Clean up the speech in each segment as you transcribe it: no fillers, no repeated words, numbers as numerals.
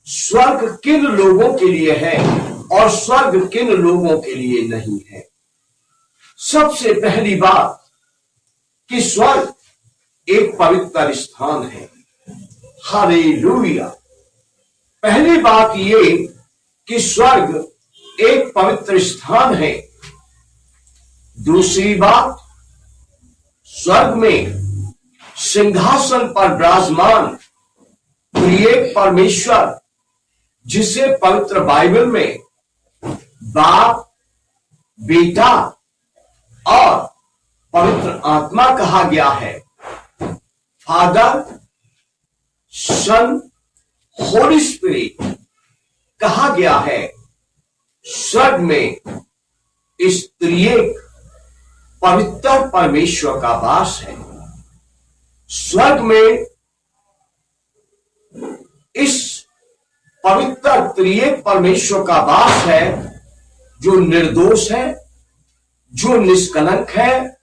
स्वर्ग किन लोगों के लिए है और स्वर्ग किन लोगों के लिए नहीं है। सबसे पहली बात कि स्वर्ग एक पवित्र स्थान है। हालेलुया। पहली बात ये कि स्वर्ग एक पवित्र स्थान है। दूसरी बात, स्वर्ग में सिंहासन पर विराजमान त्रिएक परमेश्वर, जिसे पवित्र बाइबल में बाप, बेटा और पवित्र आत्मा कहा गया है। फादर, सन, होली स्पिरिट कहा गया है। स्वर्ग में इस त्रिएक पवित्र परमेश्वर का वास है। स्वर्ग में इस पवित्र त्रिएक परमेश्वर का वास है, जो निर्दोष है, जो निष्कलंक है,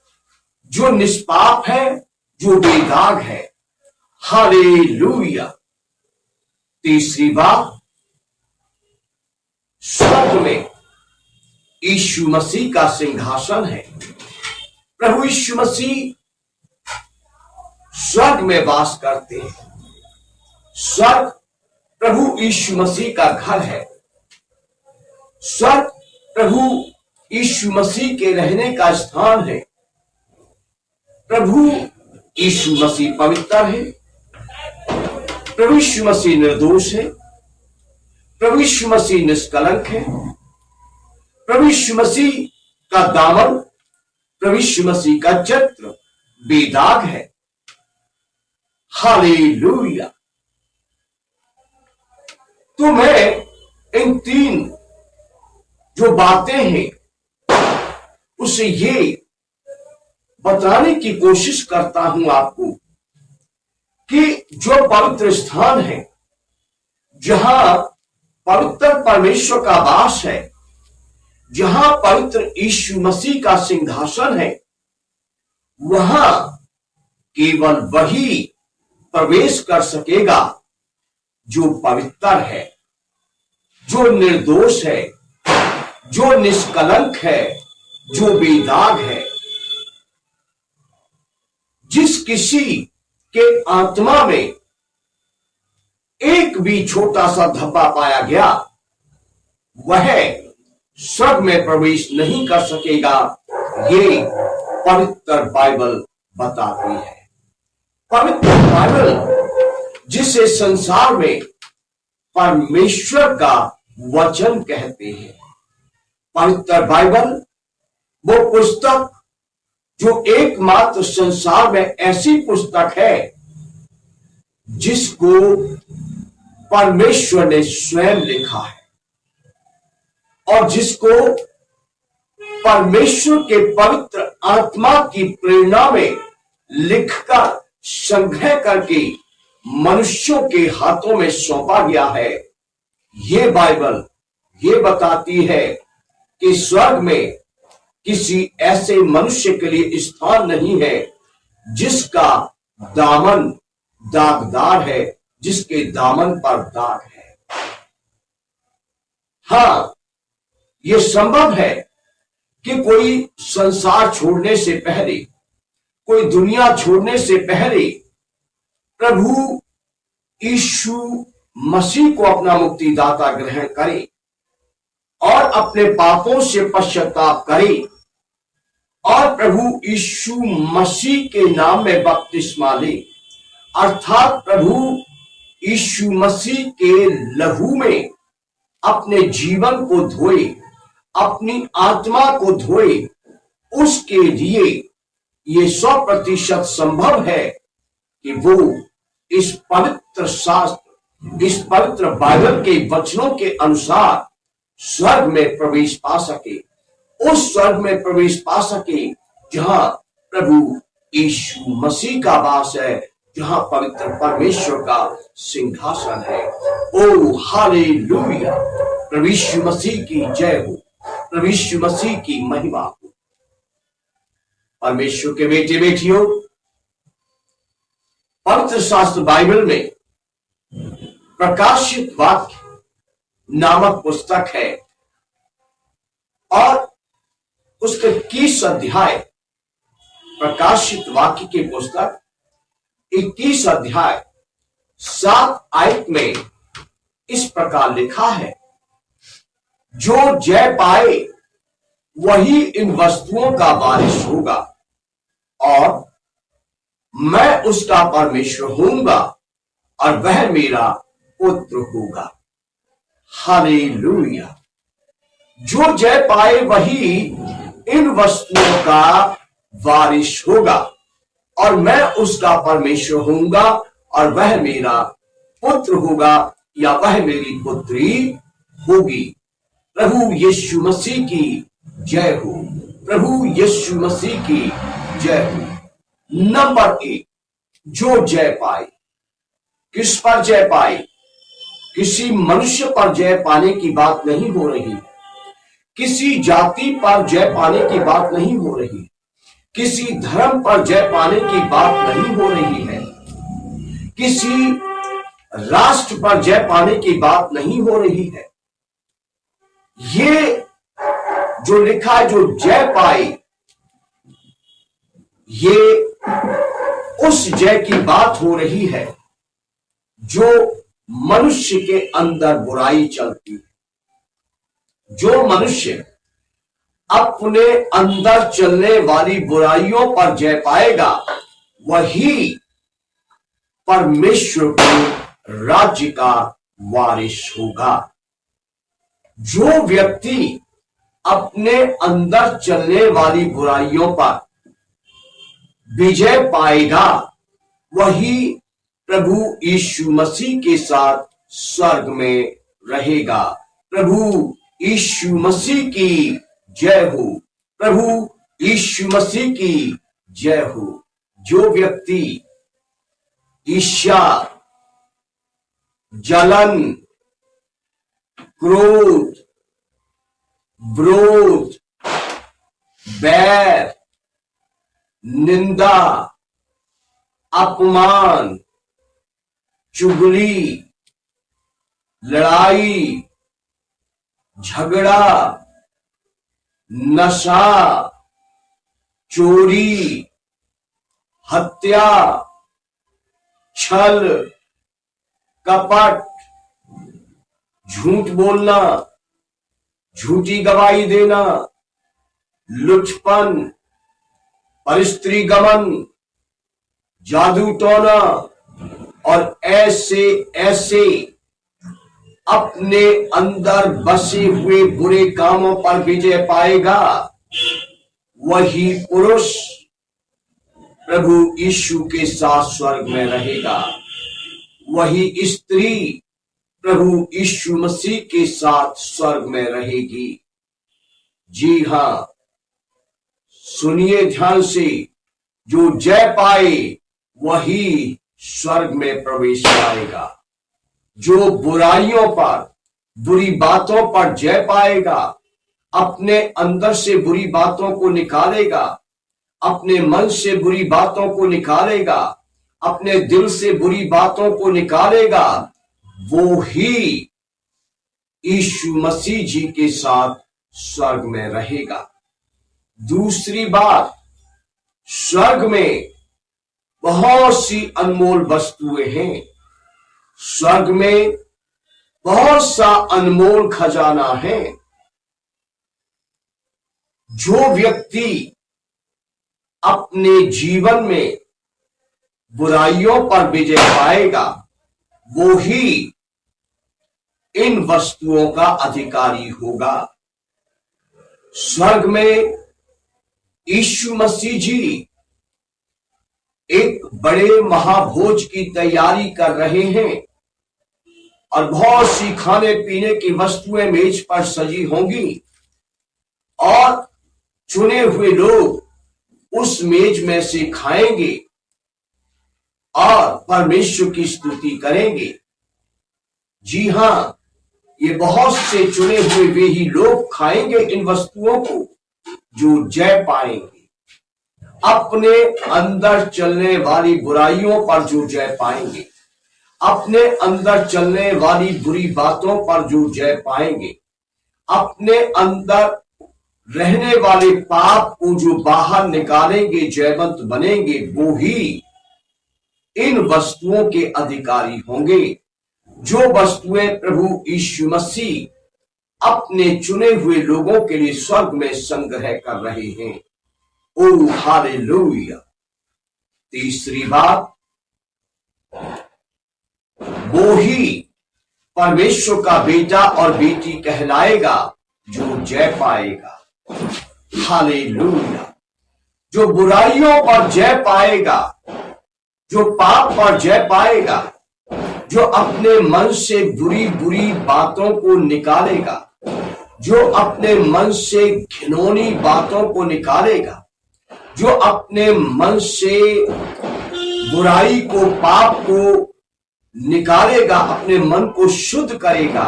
जो निष्पाप है, जो बेदाग है। हालेलुया। तीसरी बात, स्वर्ग में यीशु मसीह का सिंहासन है। प्रभु यीशु मसीह स्वर्ग में वास करते हैं। स्वर्ग प्रभु यीशु मसीह का घर है। स्वर्ग प्रभु यीशु मसीह के रहने का स्थान है। प्रभु यीशु मसीह पवित्र है। प्रभु यीशु मसीह निर्दोष है। प्रभु यीशु मसीह निष्कलंक है। प्रभु यीशु मसीह का दामन, प्रभु यीशु मसीह का चित्र बेदाग है। हालेलुया। तो मैं इन तीन जो बातें हैं उसे ये बताने की कोशिश करता हूं आपको कि जो पवित्र स्थान है, जहां पवित्र परमेश्वर का वास है, जहां पवित्र यीशु मसीह का सिंहासन है, वहां केवल वही प्रवेश कर सकेगा जो पवित्र है, जो निर्दोष है, जो निष्कलंक है, जो बेदाग है। जिस किसी के आत्मा में एक भी छोटा सा धब्बा पाया गया, वह स्वर्ग में प्रवेश नहीं कर सकेगा। ये पवित्र बाइबल बताती है। पवित्र बाइबल, जिसे संसार में परमेश्वर का वचन कहते हैं। पवित्र बाइबल वो पुस्तक जो एकमात्र संसार में ऐसी पुस्तक है जिसको परमेश्वर ने स्वयं लिखा है और जिसको परमेश्वर के पवित्र आत्मा की प्रेरणा में लिखकर संग्रह करके मनुष्यों के हाथों में सौंपा गया है। ये बाइबल ये बताती है कि स्वर्ग में किसी ऐसे मनुष्य के लिए स्थान नहीं है जिसका दामन दागदार है, जिसके दामन पर दाग है। हां, यह संभव है कि कोई संसार छोड़ने से पहले, कोई दुनिया छोड़ने से पहले प्रभु यीशु मसीह को अपना मुक्तिदाता ग्रहण करे और अपने पापों से पश्चाताप करे और प्रभु यीशु मसीह के नाम में बपतिस्मा ले, अर्थात प्रभु यीशु मसीह के लहू में अपने जीवन को धोए, अपनी आत्मा को धोए। उसके लिए ये 100% संभव है कि वो इस पवित्र शास्त्र, इस पवित्र बाइबल के वचनों के अनुसार स्वर्ग में प्रवेश पा सके। उस स्वर्ग में प्रवेश पा सके जहां प्रभु यीशु मसीह का वास है, जहां पवित्र परमेश्वर का सिंहासन है। ओ हालेलुया। प्रभु यीशु मसीह की जय हो, प्रभु यीशु मसीह की महिमा हो। परमेश्वर के बेटे बेटियों, पवित्र शास्त्र बाइबल में प्रकाशित वाक्य नामक पुस्तक है और उसके 21 अध्याय, प्रकाशित वाक्य की पुस्तक 21 अध्याय 7 आयत में इस प्रकार लिखा है, जो जय पाए वही इन वस्तुओं का वारिस होगा और मैं उसका परमेश्वर होऊंगा और वह मेरा पुत्र होगा। हालेलुया। जो जय पाए वही इन वस्तुओं का वारिस होगा और मैं उसका परमेश्वर होऊंगा और वह मेरा पुत्र होगा या वह मेरी पुत्री होगी। प्रभु यीशु मसीह की जय हो। प्रभु यीशु मसीह की जय हो। नंबर 1, जो जय पाए। किस पर जय पाए? किसी मनुष्य पर जय पाने की बात नहीं हो रही, किसी जाति पर जय पाने की बात नहीं हो रही, किसी धर्म पर जय पाने की बात नहीं हो रही है, किसी राष्ट्र पर जय पाने की बात नहीं हो रही है। ये जो लिखा है, जो जय पाए, ये उस जय की बात हो रही है जो मनुष्य के अंदर बुराई चलती है। जो मनुष्य अपने अंदर चलने वाली बुराइयों पर जय पाएगा वही परमेश्वर के राज्य का वारिस होगा। जो व्यक्ति अपने अंदर चलने वाली बुराइयों पर विजय पाएगा वही प्रभु यीशु मसीह के साथ स्वर्ग में रहेगा। प्रभु यीशु मसीह की जय हो। प्रभु यीशु मसीह की जय हो। जो व्यक्ति ईर्ष्या, जलन, क्रोध, विरोध, बैर, निंदा, अपमान, चुगली, लड़ाई, झगड़ा, नशा, चोरी, हत्या, छल, कपट, झूठ बोलना, झूठी गवाही देना, लुचपन, परस्त्री गमन, जादू टोना और ऐसे ऐसे अपने अंदर बसे हुए बुरे कामों पर विजय पाएगा वही पुरुष प्रभु यीशु के साथ स्वर्ग में रहेगा। वही स्त्री प्रभु यीशु मसीह के साथ स्वर्ग में रहेगी। जी हां, सुनिए ध्यान से, जो जय पाए वही स्वर्ग में प्रवेश पाएगा। जो बुराइयों पर, बुरी बातों पर जय पाएगा, अपने अंदर से बुरी बातों को निकालेगा, अपने मन से बुरी बातों को निकालेगा, अपने दिल से बुरी बातों को निकालेगा, वो ही यीशु मसीह जी के साथ स्वर्ग में रहेगा। दूसरी बात, स्वर्ग में बहुत सी अनमोल वस्तुएं हैं। स्वर्ग में बहुत सा अनमोल खजाना है। जो व्यक्ति अपने जीवन में बुराइयों पर विजय पाएगा वो ही इन वस्तुओं का अधिकारी होगा। स्वर्ग में यीशु मसीह जी एक बड़े महाभोज की तैयारी कर रहे हैं और बहुत सी खाने पीने की वस्तुएं मेज पर सजी होंगी और चुने हुए लोग उस मेज में से खाएंगे और परमेश्वर की स्तुति करेंगे। जी हां, ये बहुत से चुने हुए वे ही लोग खाएंगे इन वस्तुओं को जो जय पाएंगे। अपने अंदर चलने वाली बुराइयों पर जो जय पाएंगे, अपने अंदर चलने वाली बुरी बातों पर जो जय पाएंगे, अपने अंदर रहने वाले पाप को जो बाहर निकालेंगे, जयवंत बनेंगे, वो ही इन वस्तुओं के अधिकारी होंगे, जो वस्तुएं प्रभु यीशु मसीह अपने चुने हुए लोगों के लिए स्वर्ग में संग्रह कर रहे हैं। ओ हालेलुया। तीसरी बात, वो ही परमेश्वर का बेटा और बेटी कहलाएगा जो जय पाएगा। हालेलुया। जो बुराइयों पर जय पाएगा, जो पाप पर जय पाएगा, जो अपने मन से बुरी बुरी बातों को निकालेगा, जो अपने मन से घिनौनी बातों को निकालेगा, जो अपने मन से बुराई को, पाप को निकालेगा, अपने मन को शुद्ध करेगा,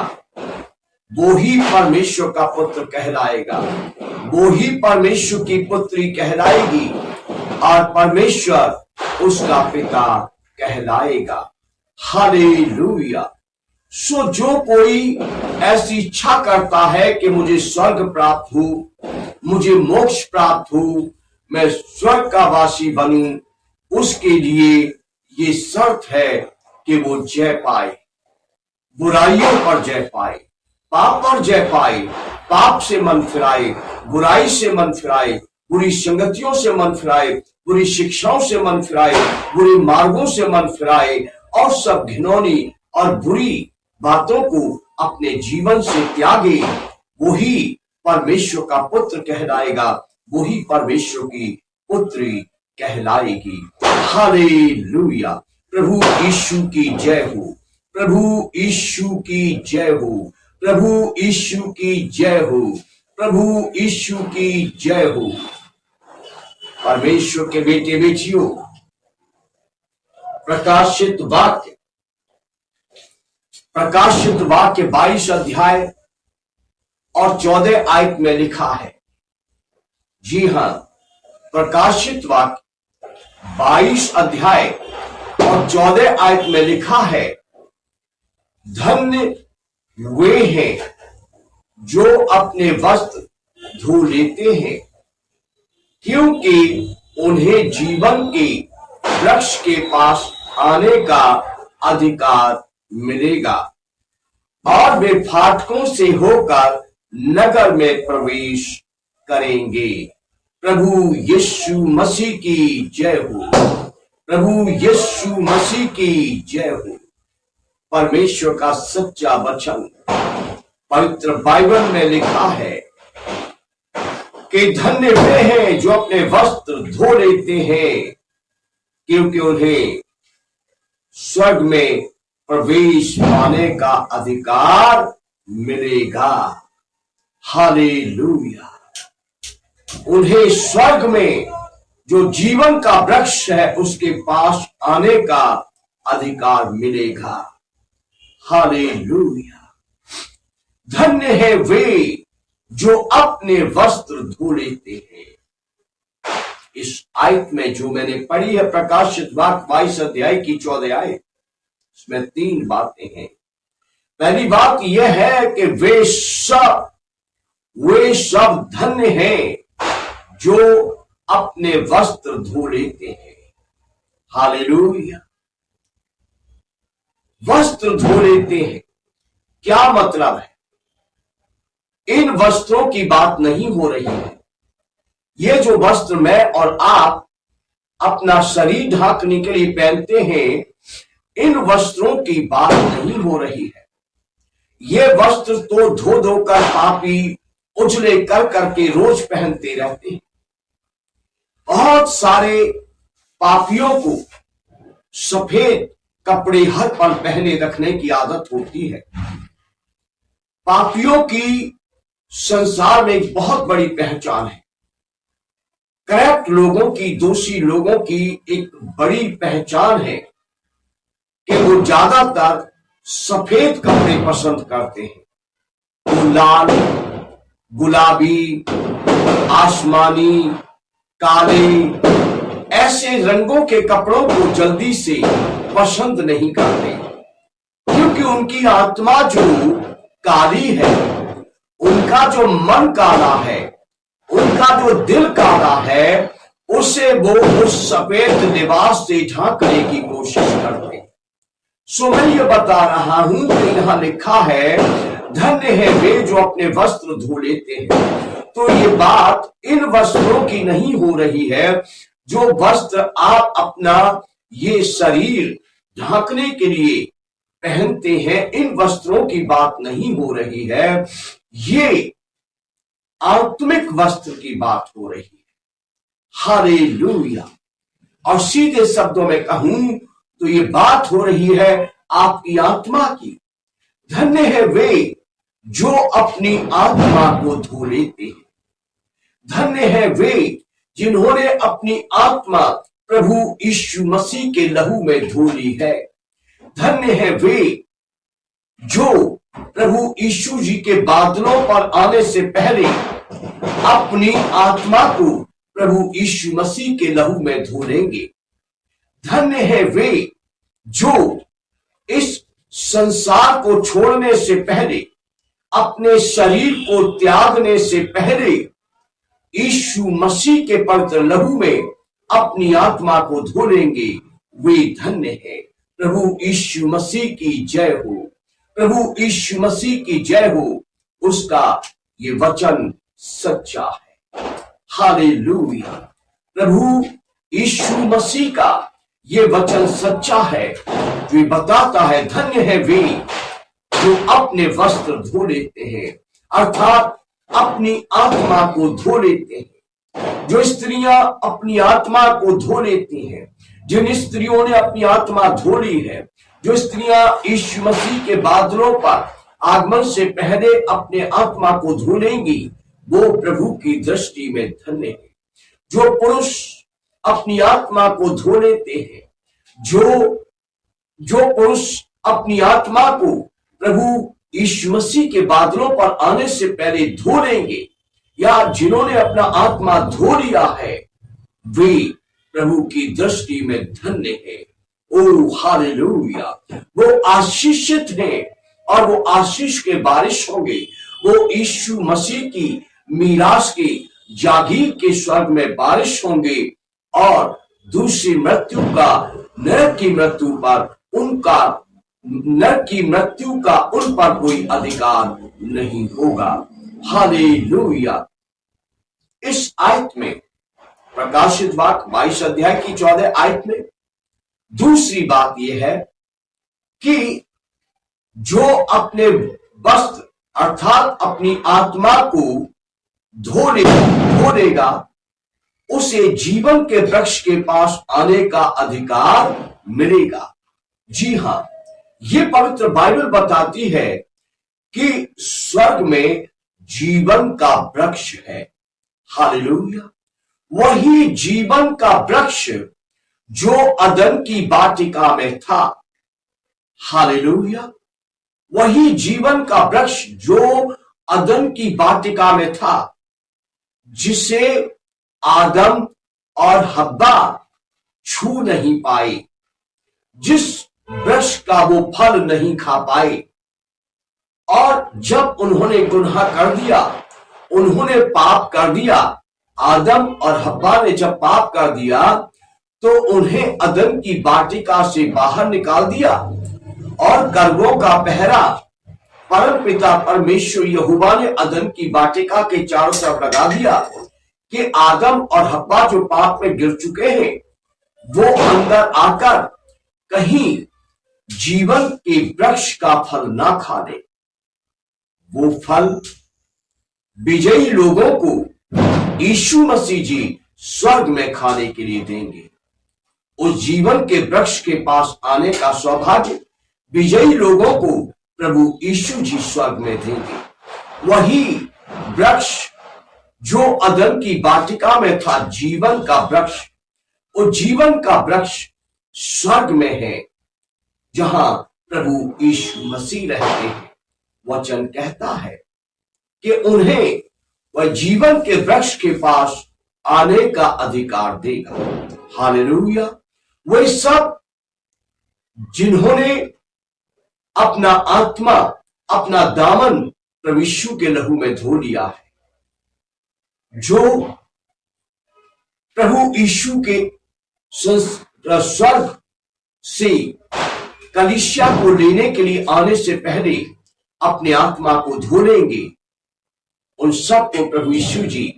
वो ही परमेश्वर का पुत्र कहलाएगा, वो ही परमेश्वर की पुत्री कहलाएगी और परमेश्वर उसका पिता कहलाएगा। हालेलुया। सो जो कोई ऐसी इच्छा करता है कि मुझे स्वर्ग प्राप्त हो, मुझे मोक्ष प्राप्त हो, मैं स्वर्ग का वासी बनूं, उसके लिए ये शर्त है कि वो जय पाए, बुराइयों पर जय पाए, पाप पर जय पाए, पाप से मन फिराए, बुराई से मन फिराए, बुरी संगतियों से मन फिराए, बुरी शिक्षाओं से मन फिराए, बुरे मार्गों से मन फिराए और सब घिनौनी और बुरी बातों को अपने जीवन से त्यागे, वही परमेश्वर का पुत्र कहलाएगा, वही परमेश्वर की पुत्री कहलाएगी। हालेलुया। प्रभु यीशु की जय हो, प्रभु यीशु की जय हो, प्रभु यीशु की जय हो, प्रभु यीशु की जय हो। परमेश्वर के बेटे बेटियों, प्रकाशित वाक्य 22 अध्याय और 14 आयत में लिखा है। जी हां, प्रकाशित वाक्य 22 अध्याय और 14 आयत में लिखा है, धन्य वे हैं जो अपने वस्त्र धो लेते हैं, क्योंकि उन्हें जीवन के वृक्ष के पास आने का अधिकार मिलेगा और वे फाटकों से होकर नगर में प्रवेश करेंगे। प्रभु यीशु मसीह की जय हो, प्रभु यीशु मसीह की जय हो। परमेश्वर का सच्चा वचन पवित्र बाइबल में लिखा है कि धन्य वे हैं जो अपने वस्त्र धो लेते हैं, क्योंकि उन्हें स्वर्ग में प्रवेश पाने का अधिकार मिलेगा। हालेलुया। उन्हें स्वर्ग में जो जीवन का वृक्ष है उसके पास आने का अधिकार मिलेगा। हालेलुया। धन्य है वे जो अपने वस्त्र धो लेते हैं। इस आयत में जो मैंने पढ़ी है, प्रकाशित वाक्य 22 अध्याय की 14 आयत, इसमें 3 बातें हैं। पहली बात यह है कि वे सब धन्य हैं जो अपने वस्त्र धो लेते हैं। हालेलुया। वस्त्र धो लेते हैं, क्या मतलब है? इन वस्त्रों की बात नहीं हो रही है। ये जो वस्त्र मैं और आप अपना शरीर ढांकने के लिए पहनते हैं, इन वस्त्रों की बात नहीं हो रही है। ये वस्त्र तो धो धोकर पापी उजले कर करके रोज पहनते रहते हैं। बहुत सारे पापियों को सफेद कपड़े हर पल पहने रखने की आदत होती है। पापियों की संसार में एक बहुत बड़ी पहचान है। करप्ट लोगों की, दोषी लोगों की एक बड़ी पहचान है कि वो ज्यादातर सफेद कपड़े पसंद करते हैं। वो लाल, गुलाबी, आसमानी, काले, ऐसे रंगों के कपड़ों को जल्दी से पसंद नहीं करते। क्योंकि उनकी आत्मा जो काली है, उनका जो मन काला है, उनका जो दिल काला है, उसे वो उस सफेद लिबास से ढांकने की कोशिश करते। सो मैं ये बता रहा हूं कि यहां लिखा है, धन्य है वे जो अपने वस्त्र धो लेते हैं। तो ये बात इन वस्त्रों की नहीं हो रही है जो वस्त्र आप अपना ये शरीर ढांकने के लिए पहनते हैं, इन वस्त्रों की बात नहीं हो रही है। ये आत्मिक वस्त्र की बात हो रही है। हालेलुया। और सीधे शब्दों में कहूं तो ये बात हो रही है आपकी आत्मा की। धन्य है वे जो अपनी आत्मा को धो लेते हैं। धन्य है वे जिन्होंने अपनी आत्मा प्रभु यीशु मसीह के लहू में धो ली है। धन्य है वे जो प्रभु यीशु जी के बादलों पर आने से पहले अपनी आत्मा को प्रभु यीशु मसीह के लहू में धो लेंगे। धन्य है वे जो इस संसार को छोड़ने से पहले, अपने शरीर को त्यागने से पहले यीशु मसीह के पवित्र लहू में अपनी आत्मा को धो लेंगे। वे धन्य है। प्रभु यीशु मसीह की जय हो, प्रभु यीशु मसीह की जय हो। उसका ये वचन सच्चा है। हालेलुया। प्रभु यीशु मसीह का ये वचन सच्चा है जो बताता है, धन्य है वे जो अपने वस्त्र धो लेते हैं, अर्थात अपनी आत्मा को धो लेते हैं। जो स्त्रियां अपनी आत्मा को धो लेती हैं, जिन स्त्रियों ने अपनी आत्मा धो ली है, जो स्त्रियां यीशु मसीह के बादलों पर आगमन से पहले अपने आत्मा को धो लेंगी, वो प्रभु की दृष्टि में धन्य है। जो पुरुष अपनी आत्मा को धो लेते हैं, जो पुरुष अपनी आत्मा को प्रभु यीशु मसीह के बादलों पर आने से पहले धो लेंगे, या जिन्होंने अपना आत्मा धो लिया है, वे प्रभु की दृष्टि में धन्य है। ओ हालेलुया। वो आशीषित हैं और वो आशीष के बारिश होंगे। वो यीशु मसीह की मीरास की जागीर के स्वर्ग में बारिश होंगे और दूसरी मृत्यु का, नरक की मृत्यु पर उनका, नरक की मृत्यु का उन पर कोई अधिकार नहीं होगा। हालेलुया। इस आयत में, प्रकाशित वाक्य 22 अध्याय की 14 आयत में दूसरी बात यह है कि जो अपने वस्त्र अर्थात अपनी आत्मा को धो लेगा, उसे जीवन के वृक्ष के पास आने का अधिकार मिलेगा। जी हां, ये पवित्र बाइबल बताती है कि स्वर्ग में जीवन का वृक्ष है। हालेलुया। वही जीवन का वृक्ष जो अदन की वाटिका में था। हालेलुया। वही जीवन का वृक्ष जो अदन की वाटिका में था, जिसे आदम और हब्बा छू नहीं पाए, जिस वृक्ष का वो फल नहीं खा पाए। और जब उन्होंने गुनाह कर दिया, उन्होंने पाप कर दिया, आदम और हब्बा ने जब पाप कर दिया, तो उन्हें अदन की वाटिका से बाहर निकाल दिया और गर्भों का पहरा परम पिता परमेश्वर यहोवा ने अदन की वाटिका के चारों तरफ लगा दिया कि आदम और हब्बा जो पाप में गिर चुके हैं, वो अंदर आकर कहीं जीवन के वृक्ष का फल ना खा ले। वो फल विजयी लोगों को यीशु मसीह जी स्वर्ग में खाने के लिए देंगे। उस जीवन के वृक्ष के पास आने का सौभाग्य विजयी लोगों को प्रभु यीशु जी स्वर्ग में देंगे। वही वृक्ष जो अदन की वाटिका में था, जीवन का वृक्ष, वो जीवन का वृक्ष स्वर्ग में है, जहां प्रभु यीशु मसीह रहते हैं। वचन कहता है कि उन्हें वह जीवन के वृक्ष के पास आने का अधिकार देगा। हालेलुया। वे सब जिन्होंने अपना आत्मा, अपना दामन प्रभु यीशु के लहू में धो लिया है। जो प्रभु यीशु के स्वर्ग से कलीसिया को लेने के लिए आने से पहले अपने आत्मा को धो लेंगे, उन सबको प्रभु यीशु जी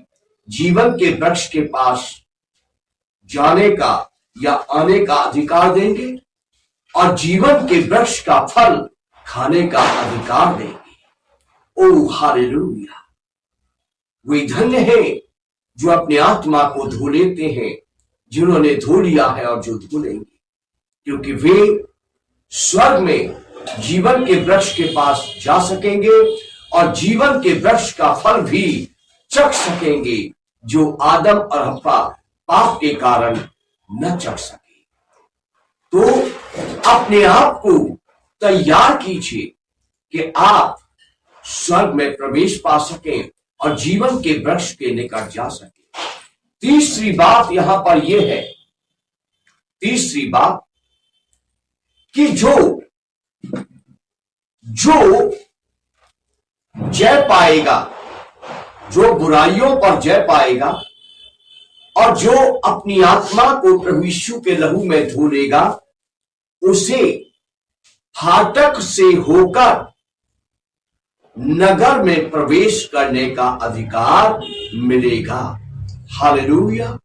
जीवन के वृक्ष के पास जाने का या आने का अधिकार देंगे और जीवन के वृक्ष का फल खाने का अधिकार देंगे। ओ हालेलुया! वे धन्य है जो अपने आत्मा को धो लेते हैं, जिन्होंने धो लिया है और जो धो लेंगे, क्योंकि वे स्वर्ग में जीवन के वृक्ष के पास जा सकेंगे और जीवन के वृक्ष का फल भी चख सकेंगे, जो आदम और हव्वा पाप के कारण न चख सके। तो अपने आप को तैयार कीजिए कि आप स्वर्ग में प्रवेश पा सकें और जीवन के वृक्ष के निकट जा सकें। तीसरी बात यहां पर यह है, तीसरी बात कि जो जय पाएगा, जो बुराइयों पर जय पाएगा और जो अपनी आत्मा को प्रभु यीशु के लहू में धो लेगा, उसे फाटक से होकर नगर में प्रवेश करने का अधिकार मिलेगा। हालेलुया!